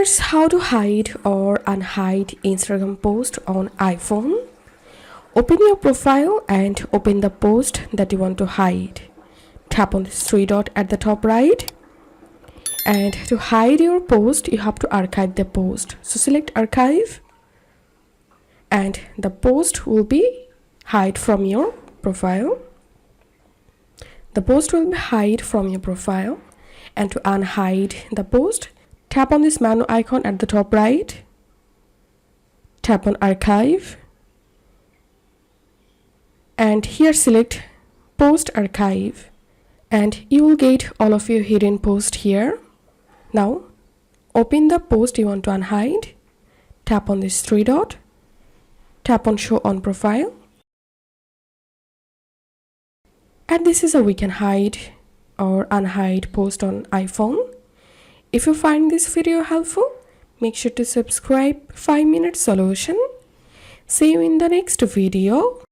Here's how to hide or unhide Instagram post on iPhone. Open your profile and open the post that you want to hide. Tap on this three dot at the top right. And to hide your post, you have to archive the post. So select archive and the post will be hide from your profile. The post will be hide from your profile. And to unhide the post, tap on this menu icon at the top right. Tap on archive. And here select post archive. And you will get all of your hidden posts here. Now open the post you want to unhide. Tap on this three dot. Tap on show on profile. And this is how we can hide or unhide post on iPhone. If you find this video helpful, make sure to subscribe 5-minute solution. See you in the next video.